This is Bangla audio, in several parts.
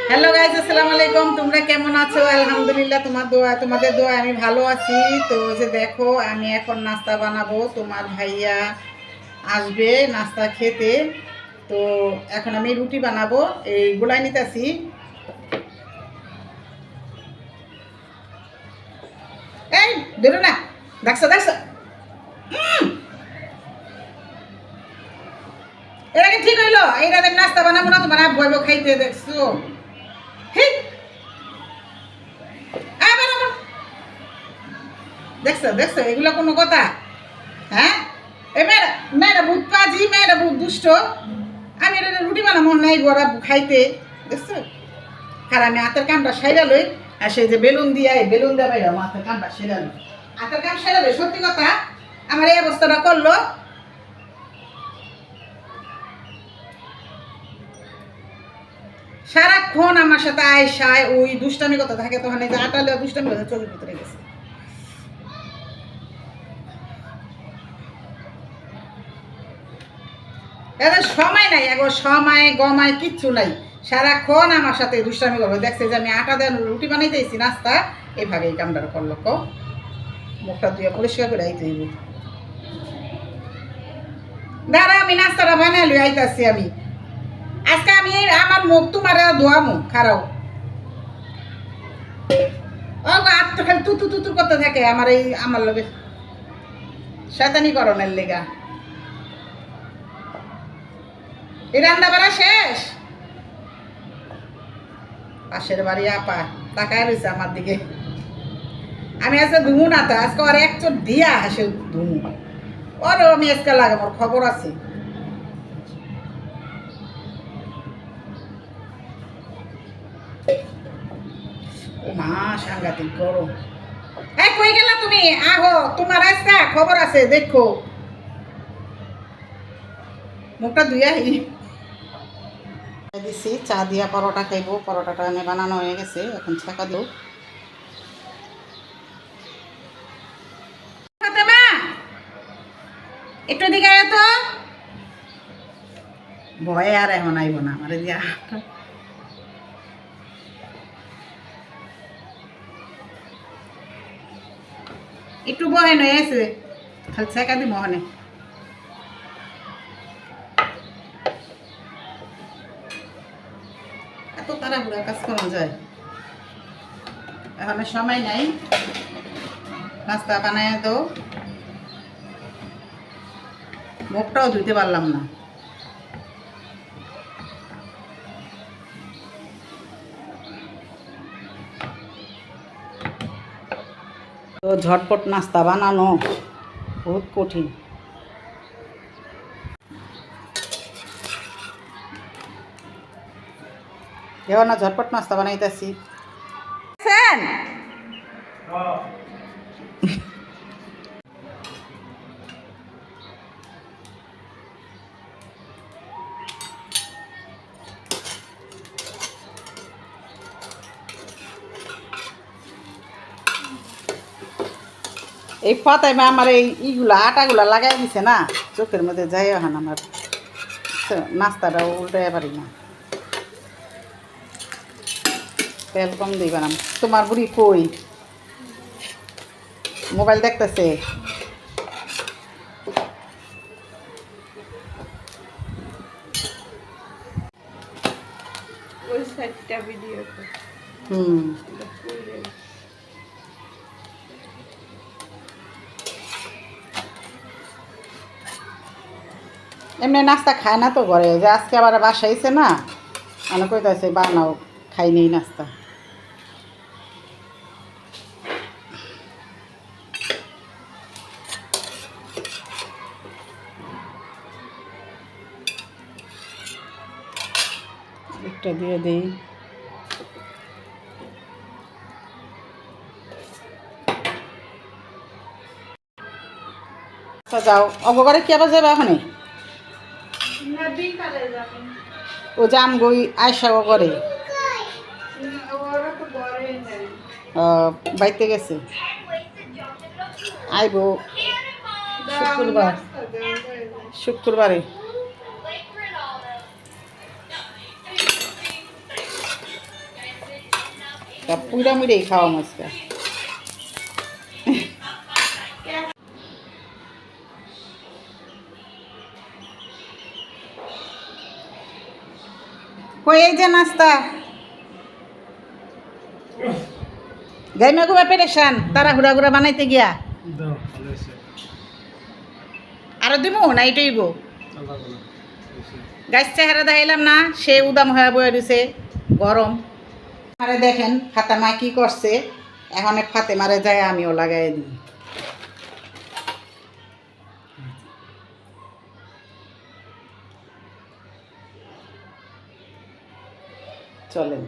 হ্যালো গাইস, আসসালামু আলাইকুম। তোমরা কেমন আছো? আলহামদুলিল্লাহ, তোমাদের দোয়া আমি ভালো আছি। তো যে দেখো, আমি এখন নাস্তা বানাবো। তোমার ভাইয়া আসবে নাস্তা খেতে। তো এখন আমি রুটি বানাবো, এই গোলাই নিতেছি। এই ধরো না, দেখছো দেখছো, এর আগে ঠিক হইলো। এই রাতে নাস্তা বানাবো না, তোমার বইব খাইতে, দেখছো? ঠিক দেখছো দেখছো, এগুলো কোনো কথা? হ্যাঁ, এ মেয়েরা মেয়েরা বহুত পাজি, মেয়েরা বহুত দুষ্ট। আমি এটা রুটি বানাবো নাই গোড়া খাইতে, দেখছো? আর আমি হাতের কামটা সাইরা লই, আর সেই যে বেলুন দিয়ে বাইরা হাতের কামটা সাইরা লই, হাতের কাম সাইরা লই। সত্যি কথা, আমার এই অবস্থাটা করলো। সারাক্ষণ আমার সাথে আয়সায় ওই দুষ্টামি কথা থাকে, তখন এই যে আটালে দুষ্টামি কথা চোখের ভিতরে গেছে। এদের সময় নাই, একবার সময় গমায় কিচ্ছু নাই। সারাক্ষণ আমার সাথে দুষ্টামি করবে। দেখছে যে আমি আটা দেন রুটি বানাইতেছি নাস্তা, এইভাবে এই কামটা করলো। মুখটা ধুয়ে পরিষ্কার করে আইতে হইব। দাঁড়া, আমি নাস্তাটা বানাইলি আইতাছি আমি। আজকে আমি আমার মুখ তোমার ধোয়ামু, খারাও। ও আত্ম খালি তুতু তুতু করতে থাকে আমার এই আমার লগে শয়তানি করণের লেগা। এই রান্না বাড়া শেষ। পাশের বাড়ি আপা তাকায় রয়েছে আমার দিকে। আমি আজকে ধুমু না, তো আজকে আর এক চোট দিয়া হাসে ধুমু। ওরও আমি আজকে লাগে, আমার খবর আছে। ও মা, সাংঘাতিক গরম। এই কই গেলা তুমি? আহো, তোমার আজকে খবর আছে, দেখো। মুখটা ধুইয়া দিছি, চা দিয়া পরোটা খাইবো। পরোটাটা আমি বানানো হয়ে গেছে, এখন ছেঁকা দেব। একটু দিকে তো ভয়ে আর এখন আইব না আমার দিয়া। একটু বহে নয় আছে, খালি ছেঁকা দি মহনে। এত তাড়াহুড়া কাজ করা যায়, এখন সময় নাই। নাস্তা বানায় তো মুখটাও ধুইতে পারলাম না। তো ঝটপট নাস্তা বানানো বহুত কঠিন। এবার না ঝটপট নাস্তা বানাইতেছি। এই পাতায় আমার এই ইগুলা আটাগুলা লাগাই দিছে না, চোখের মধ্যে যাই এখন আমার নাস্তাটা উল্টে পারি না। তেল কম দিই বানাম। তোমার বুড়ি কই? মোবাইল দেখতেছে। এমনি নাস্তা খায় না তো ঘরে, যে আজকে আবার বাসাইছে না, মানে কইতাছে বানাও, খাই নেই নাস্তা। একটা দিয়ে দিই। আচ্ছা যাও, অগরে কি আবার যাবে এখনই? ও জাম গই আয়সা করে বাইতে গেছে, আইব শুক্রবারে। তা পুরা মুড়েই খাওয়া মাছটা। কই এই যে নাস্তা গাইমা খুব পেরেশান তারা ঘুরা ঘুরা বানাইতে গিয়া আরো দিব না এটাই গো গাছ চেহারা দেখাইলাম না সে উদাম হয়ে বয়ে রয়েছে গরম। আরে দেখেন ফাতেমা কি করছে এখন ফাতেমারে যায় আমিও লাগাই দিই। চলেন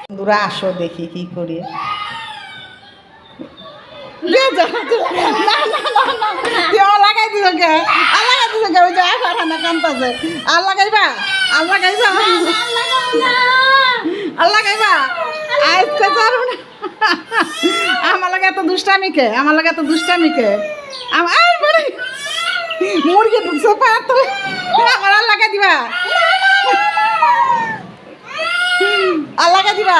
বন্ধুরা আসো দেখি কি করি। লাগাই দিল কে লাগাই দিল কে ওই যে আখানা কান্তাছে আর লাগাইবা আর লাগাইবা আর লাগাইবা আজকে যাবো না আমার লাগে এত দুষ্টামিকে আমার লাগে এত দুষ্টামিকে আমার মুরগি ঢুকছে পাত আমার আর লাগাই দিবা আর লাগাই দিবা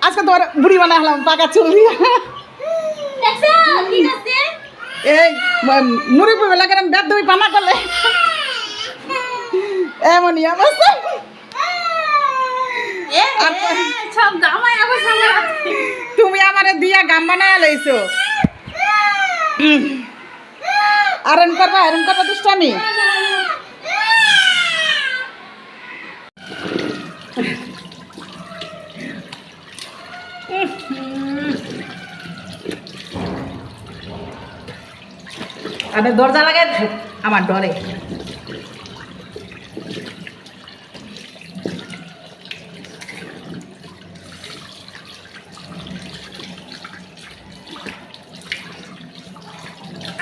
আজকে তোমার বুড়ি বানা হলাম পাকা চুল দিয়া এই মুড়ি পুড়ে লাগে বেদ দই পানা করলে এমনই অবস্থা। তুমি আমারে দিয়া গাম বানায় লইছো আরন করবা দুষ্টামি। আমি দরজা লাগাই আমার ডরে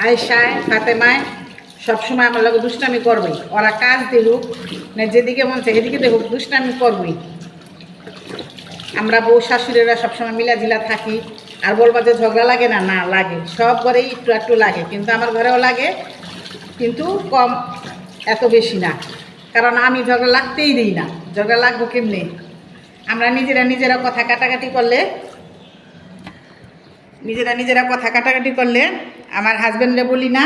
আয়েশায় ফাতেমায় সবসময় আমার লগে দুষ্টামি করবই ওরা কাজ দেখুক না যেদিকে মন চাই সেদিকে দেখুক দুষ্টামি করবই। আমরা বউ শাশুড়িরা সবসময় মিলাজিলা থাকি আর বলবা যে ঝগড়া লাগে না না লাগে সব ঘরেই একটু একটু লাগে কিন্তু আমার ঘরেও লাগে কিন্তু কম এত বেশি না কারণ আমি ঝগড়া লাগতেই দিই না ঝগড়া লাগবো কেমনি আমরা নিজেরা কথা কাটাকাটি করলে নিজেরা কথা কাটাকাটি করলে আমার হাজব্যান্ডে বলি না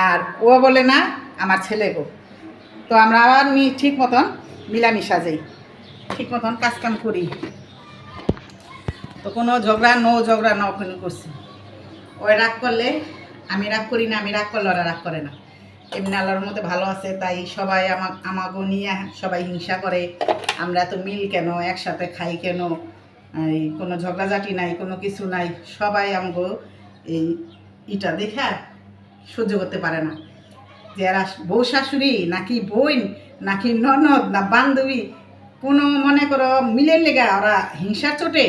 আর ও বলে না আমার ছেলেকেও তো আমরা আবার ঠিক মতন মিলামিশা যাই ঠিক মতন কাজকাম করি তো কোনো ঝগড়া ওখানে করছি ওই রাগ করলে আমি রাগ করি না আমি রাগ করলে ওরা রাগ করে না এমনি আল্লাহর মধ্যে ভালো আছে তাই সবাই আমাকে নিয়ে সবাই হিংসা করে আমরা তো মিল কেন একসাথে খাই কেন এই কোনো ঝগড়াঝাটি নাই কোনো কিছু নাই সবাই আমাকে এই ইটা দেখা সহ্য করতে পারে না যে এরা বউ শাশুড়ি নাকি বোন নাকি ননদ না বান্ধবী কোনো মনে করো মিলের লেগা ওরা হিংসার চোটে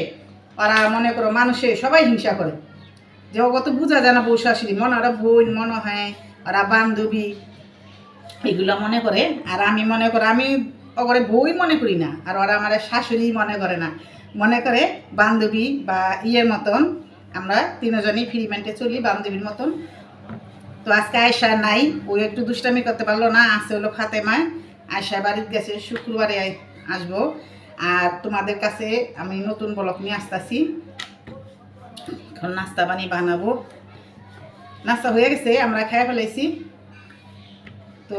ওরা মনে করো মানুষে সবাই হিংসা করে যে ও কত বোঝা যায় না বউ শাশুড়ি মনে ওরা বোন মনে হয় ওরা বান্ধবী এগুলো মনে করে আর আমি মনে করো আমি ওরে বই মনে করি না আর ওরা আমার শাশুড়ি মনে করে না মনে করে বান্ধবী বা ইয়ের মতন আমরা তিনজনই ফ্রিমেন্টে চলি বান্ধবীর মতন। তো আজকে আয়সা নাই ও একটু দুষ্টামি করতে পারলো না আসে হলো ফাতেমায় আয়সা বাড়িতে গেছে শুক্রবারে আসবো আর তোমাদের কাছে আমি নতুন ব্লগ নিয়ে আসতেছি এখন নাস্তা পানি বানাবো নাস্তা হয়ে গেছে আমরা খেয়ে ফেলাইছি তো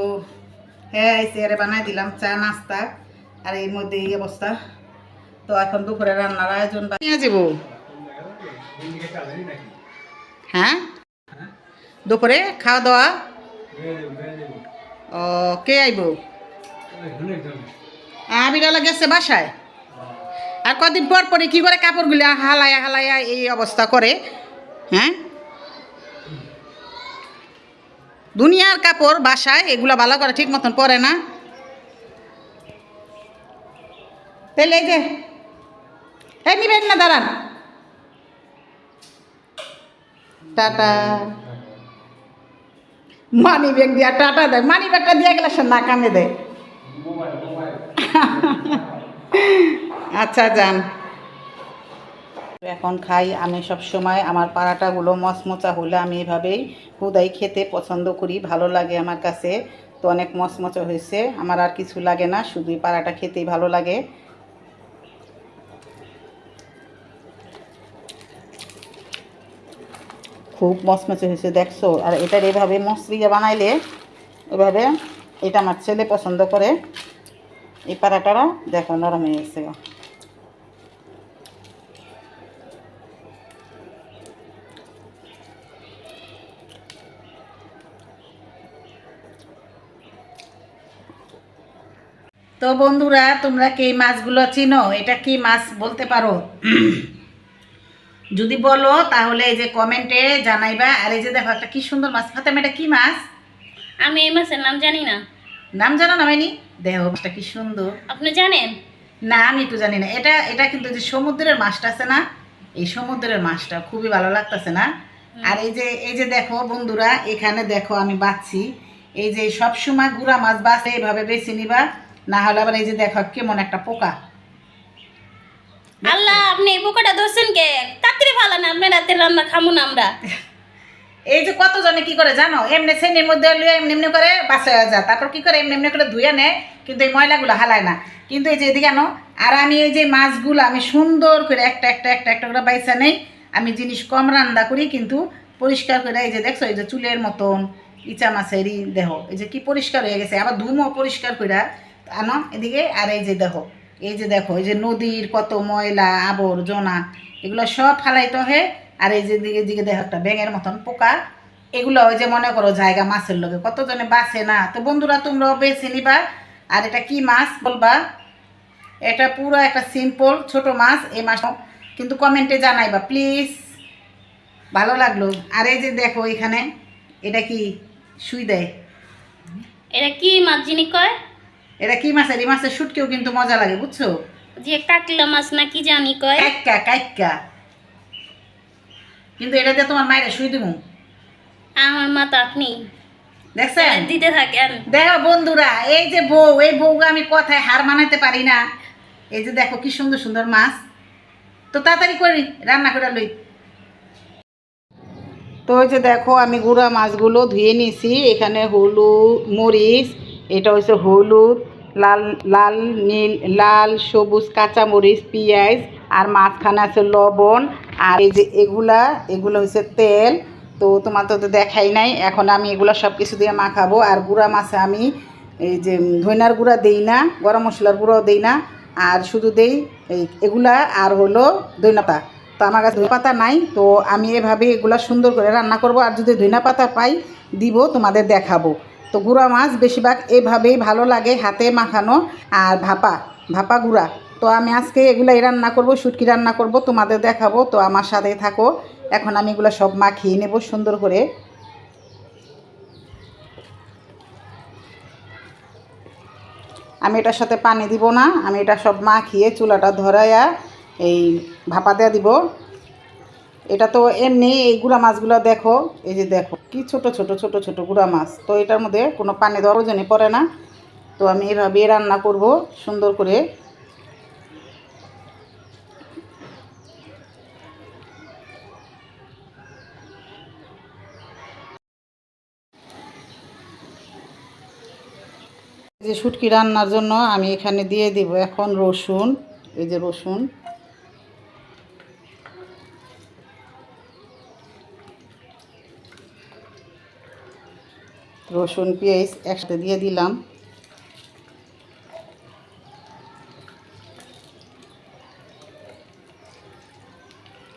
হ্যাঁ এসে আরে বানাই দিলাম চা নাস্তা আর এর মধ্যে এই অবস্থা। তো এখন দুপুরে রান্নার আয়োজন নিয়ে যাবো হ্যাঁ দুপুরে খাওয়া দাওয়া ও কে আইব বিড়ালা গেছে বাসায় আর কদিন পর পরে কি করে কাপড়গুলো হালায়া এই অবস্থা করে হ্যাঁ দুনিয়ার কাপড় বাসায় এগুলা ভালো করে ঠিক মতন পরে না তাহলে এই যে এই নিবেন না দাঁড়ান টাটা মানি ব্যাগ দিয়া টাটা দেয় মানি ব্যাগটা দিয়ে গেলে সে না কামে দেয় আচ্ছা যান, এখন খাই। আমি সব সময় আমার পারাটাগুলো মচমচা হলে আমি এভাবেই হুদাই খেতে পছন্দ করি, ভালো লাগে আমার কাছে। তো অনেক মচমচা হয়েছে, আমার আর কিছু লাগে না, শুধুই পারাটা খেতেই ভালো লাগে। খুব মচমচে হয়েছে দেখছো। আর এটার এভাবে মসলিয়া বানাইলে, এভাবে, এটা আমার ছেলে পছন্দ করে। এই পারাটারা দেখো নরম হয়ে গেছে। তো বন্ধুরা, তোমরা কি এই মাছগুলো চিনো? এটা কি মাছ বলতে পারো? যদি বলো তাহলে এই যে কমেন্টে জানাইবা। আর এই যে দেখো একটা কি সুন্দর মাছ। ফাতেমা, এটা কি মাছ? আমি এই মাছের নাম জানি না। নাম জানো না মাইনি? দেখো মাছটা কি সুন্দর। আপনি জানেন? না, আমি একটু জানি না। এটা এটা কিন্তু যে সমুদ্রের মাছটা আছে না, এই সমুদ্রের মাছটা খুবই ভালো লাগতেছে না? আর এই যে দেখো বন্ধুরা, এখানে দেখো আমি বাছছি। এই যে সব সময় গুড়া মাছ বাছে এইভাবে বেছে নিবা, না হলে আবার এই যে দেখো কেমন একটা পোকা। আল্লাহ, আপনি এই পোকাটা ধরছেন কে? তাড়াতাড়ি ফালান, আপনি রাতের রান্না খামুন আমরা। এই যে কতজনে কি করে জানো, এমনি শ্রেণীর মধ্যে লুয়ে এমনি এমনি করে বাঁচা যায়, তারপর কি করে এমনি এমনি করে ধুয়ে নেয়, কিন্তু এই ময়লাগুলো হালায় না। কিন্তু এই যে এদিকে আনো, আর আমি এই যে মাছগুলো আমি সুন্দর করে একটা একটা একটা একটা করে বাইসা নেই। আমি জিনিস কম রান্না করি, কিন্তু পরিষ্কার করে এই যে দেখছো, এই যে চুলের মতন ইচা মাছেরই দেহ, এই যে কি পরিষ্কার হয়ে গেছে। আবার ধুমো পরিষ্কার করে আনো এদিকে। আর এই যে দেখো, এই যে দেখো, এই যে নদীর কত ময়লা আবর্জনা, এগুলো সব ফালাইতে হয়। আর এই যে দিকে দিকে দেখো একটা ব্যাঙের মতন পোকা, এগুলো ওই যে মনে করো জায়গা মাছের লগে কতজনে বাঁচে না। তো বন্ধুরা, তোমরাও বেছে নিবা। আর এটা কি মাছ বলবা? এটা পুরো একটা সিম্পল ছোট মাছ। এই মাছ কিন্তু কমেন্টে জানাইবা প্লিজ, ভালো লাগলো। আর এই যে দেখো এখানে, এটা কি সুই দেয়? এটা কি মাছ যিনি কয়? এটা কি মাছ? এই মাছের শুটকিও কিন্তু মজা লাগে, বুঝছো? যে কাকলা মাছ না কি জানি কয়? কাইক্কা কাইক্কা। কিন্তু এটা দিয়ে তোমার মায়েরা শুই দিব। আমার মা তো আপনি দেখছেন? দিতে থাকেন। দেখো বন্ধুরা, এই যে বউ, এই বউকে আমি কথায় হার মানাতে পারি না। এই যে দেখো কি সুন্দর সুন্দর মাছ। তো তাড়াতাড়ি করি, রান্না করে লই। তো ওই যে দেখো আমি গুঁড়া মাছগুলো ধুয়ে নিয়েছি। এখানে হলুদ মরিচ, এটা হচ্ছে হলুদ, লাল লাল নীল লাল সবুজ কাঁচা মরিচ, পেঁয়াজ, আর মাঝখানে আছে লবণ। আর এই যে এগুলা এগুলো হচ্ছে তেল। তো তোমার তো দেখাই নাই, এখন আমি এগুলো সব কিছু দিয়ে মাখাবো। আর গুঁড়া মাছে আমি এই যে ধইনার গুঁড়া দেই না, গরম মশলার গুঁড়াও দেই না, আর শুধু দেই এগুলা আর হলো ধইনা পাতা। তো আমার কাছে ধইনা পাতা নাই, তো আমি এভাবে এগুলো সুন্দর করে রান্না করব। আর যদি ধইনা পাতা পাই দিব, তোমাদের দেখাবো। তো গুঁড়া মাছ বেশিরভাগ এভাবেই ভালো লাগে, হাতে মাখানো আর ভাপা ভাপা গুঁড়া। তো আমি আজকে এগুলাই রান্না করব, শুটকি রান্না করব, তোমাদের দেখাবো। তো আমার সাথেই থাকো। এখন আমি এগুলো সব মাখিয়ে নেব সুন্দর করে। আমি এটার সাথে পানি দিব না, আমি এটা সব মাখিয়ে চুলাটা ধরাইয়া এই ভাপা দেওয়া দিব। এটা তো এমনি এই গুঁড়া মাছগুলো দেখো, এই যে দেখো কি ছোট ছোট ছোট ছোট গুঁড়া মাছ। তো এটার মধ্যে কোনো পানি দেওয়ার প্রয়োজনই পড়ে না। তো আমি এভাবে রান্না করব সুন্দর করে। যে শুটকি রান্নার জন্য আমি এখানে দিয়ে দিব এখন রসুন। এই যে রসুন, রসুন পেঁয়াজ একসাথে দিয়ে দিলাম।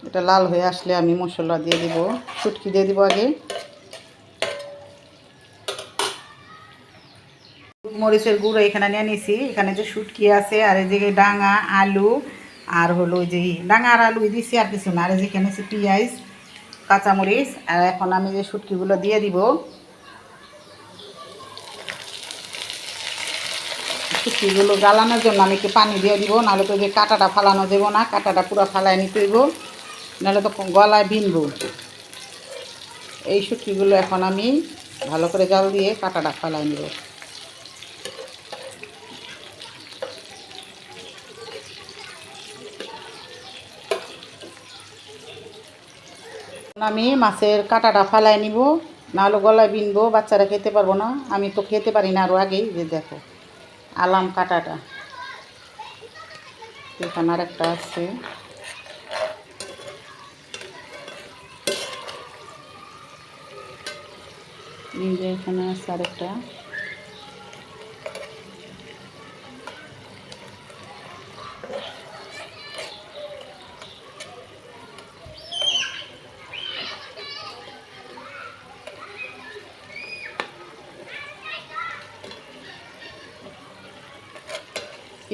এটা লাল হয়ে আসলে আমি মশলা দিয়ে দিব, শুটকি দিয়ে দিব আগে। মরিচের গুঁড়ো এখানে নিয়ে নিছি। এখানে যে শুটকি আছে, আর এই যে ডাঙা আলু, আর হলো ওই যে ডাঙা আর আলু দিছি, আর কিছু না। আর যেখানে আছে পেঁয়াজ কাঁচামরিচ। আর এখন আমি যে শুটকিগুলো দিয়ে দিব। শুটকিগুলো জ্বালানোর জন্য আমি একটু পানি দিয়ে দিব, নাহলে তো যে কাঁটাটা ফালানো দেবো না, কাঁটাটা পুরো ফালাই নিতে হইব, নাহলে তো গলায় ভিনবো। এই শুটকিগুলো এখন আমি ভালো করে জাল দিয়ে কাঁটাটা ফালাই নেব। আমি মাছের কাঁটাটা ফালাই নিব, নাহলে গলায় বিনবো, বাচ্চারা খেতে পারবো না, আমি তো খেতে পারি না আরও আগেই। যে দেখো আলাম কাঁটাটা, এখানে আর একটা আছে। এখানে আছে আরেকটা।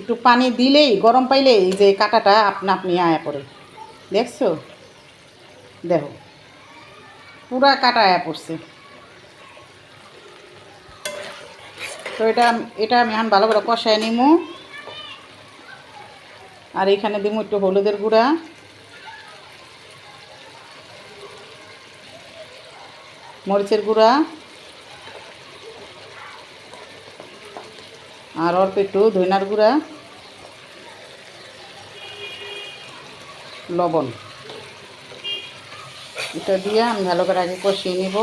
একটু পানি দিলেই, গরম পাইলেই এই যে কাঁটাটা আপনা আপনি আয়া পড়ে, দেখছো? দেখো পুরা কাটা আয়া পড়ছে। তো এটা এটা আমি এখন ভালো করে কষায় নিমু। আর এখানে দিব একটু হলুদের গুঁড়া, মরিচের গুঁড়া, আর অল্প একটু ধনিয়ার গুঁড়া, লবণ। এটা দিয়ে আমি ভালো করে আগে কষিয়ে নিব।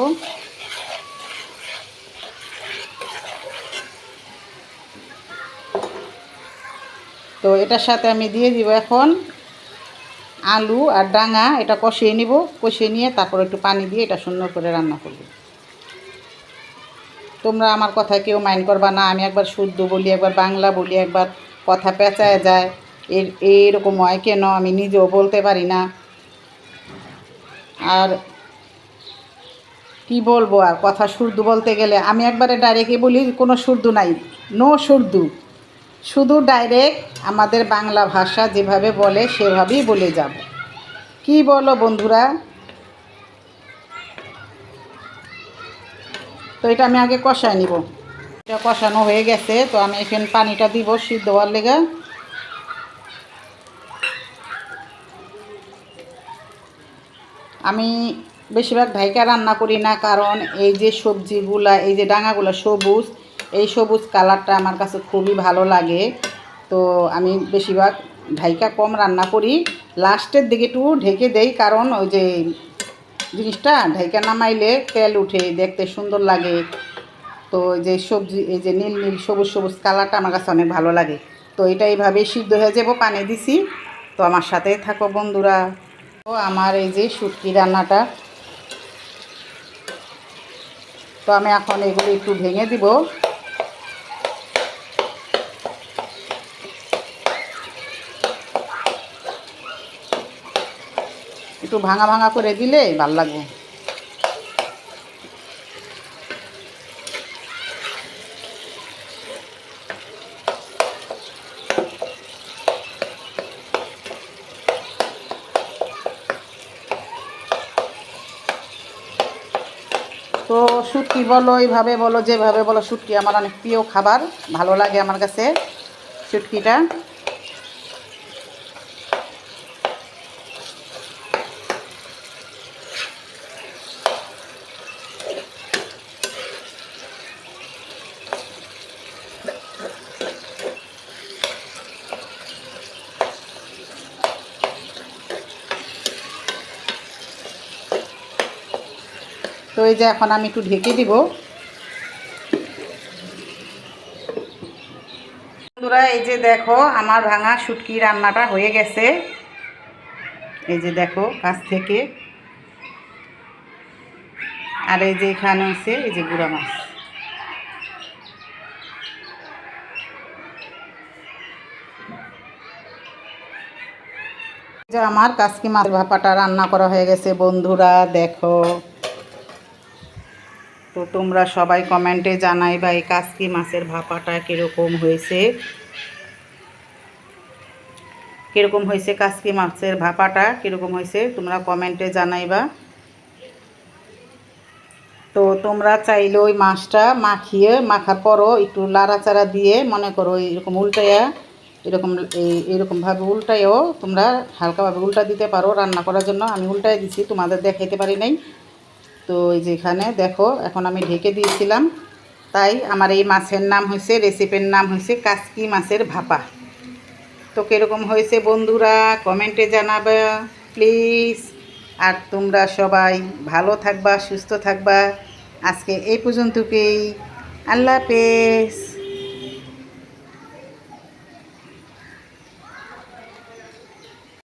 তো এটার সাথে আমি দিয়ে দিব এখন আলু আর ডাঙা, এটা কষিয়ে নিব। কষিয়ে নিয়ে তারপর একটু পানি দিয়ে এটা সুন্দর করে রান্না করব। তোমরা আমার কথা কেউ মাইন্ড করবা না, আমি একবার শুদ্ধ বলি, একবার বাংলা বলি, একবার কথা পেঁচায় যায়, এইরকম হয় কেন আমি নিজেও বলতে পারি না। আর কি বলবো, আর কথা শুদ্ধ বলতে গেলে আমি একবারে ডাইরেক্টই বলি, কোনো শুদ্ধ নাই, নো শুদ্ধ, শুধু ডাইরেক্ট আমাদের বাংলা ভাষা যেভাবে বলে সেভাবেই বলে যাব। কি বলো বন্ধুরা? তো এটা আমি আগে কষায় নিব। এটা কষানো হয়ে গেছে, তো আমি এখানে পানিটা দিব সিদ্ধ হওয়ার লেগে। আমি বেশিরভাগ ঢাইকা রান্না করি না, কারণ এই যে সবজিগুলা, এই যে ডাঙাগুলো সবুজ, এই সবুজ কালারটা আমার কাছে খুবই ভালো লাগে। তো আমি বেশিরভাগ ঢাইকা কম রান্না করি, লাস্টের দিকে একটু ঢেকে দেই, কারণ ওই যে জিনিসটা ঢাইকা নামাইলে তেল উঠে, দেখতে সুন্দর লাগে। তো এই যে সবজি, এই যে নীল নীল সবুজ সবুজ কালারটা আমার কাছে অনেক ভালো লাগে। তো এটা এইভাবেই সিদ্ধ হয়ে যাব, পানি দিছি। তো আমার সাথেই থাকো বন্ধুরা। তো আমার এই যে শুটকি রান্নাটা, তো আমি এখন এগুলো একটু ভেঙে দিব। একটু ভাঙা ভাঙা করে দিলে ভালো লাগবে। তো শুটকি বলো, এইভাবে বলো, যেভাবে বলো, শুটকি আমার অনেক প্রিয় খাবার, ভালো লাগে আমার কাছে শুটকিটা। তো এই যে এখন আমি একটু ঢেকে দিব। বন্ধুরা এই যে দেখো আমার ভাঙা শুটকি রান্নাটা হয়ে গেছে। এই যে দেখো কাছ থেকে, আর এই যে এখানে আছে এই যে গুঁড়া মাছ। যে আমার কাসকি মাছের ভাপাটা রান্না করা হয়ে গেছে বন্ধুরা, দেখো। তো তোমরা সবাই কমেন্টে জানাইবা এই কাসকি মাছের ভাপাটা কীরকম হয়েছে, কীরকম হয়েছে কাসকি মাছের ভাপাটা কীরকম হয়েছে তোমরা কমেন্টে জানাইবা। তো তোমরা চাইলে ওই মাছটা মাখিয়ে, মাখার পরও একটু লাড়াচাড়া দিয়ে, মনে করো এরকম উল্টাইয়া, এরকমভাবে উল্টাইও তোমরা হালকাভাবে উল্টা দিতে পারো রান্না করার জন্য। আমি উল্টাই দিছি, তোমাদের দেখাইতে পারি নাই। তো এই যে এখানে দেখো এখন আমি ঢেকে দিয়েছিলাম, তাই আমার এই মাছের নাম হয়েছে, রেসিপির নাম হয়েছে কাসকি মাছের ভাপা। তো কীরকম হয়েছে বন্ধুরা কমেন্টে জানাবে প্লিজ। আর তোমরা সবাই ভালো থাকবা, সুস্থ থাকবা। আজকে এই পর্যন্তকেই। আল্লাহ হাফেজ।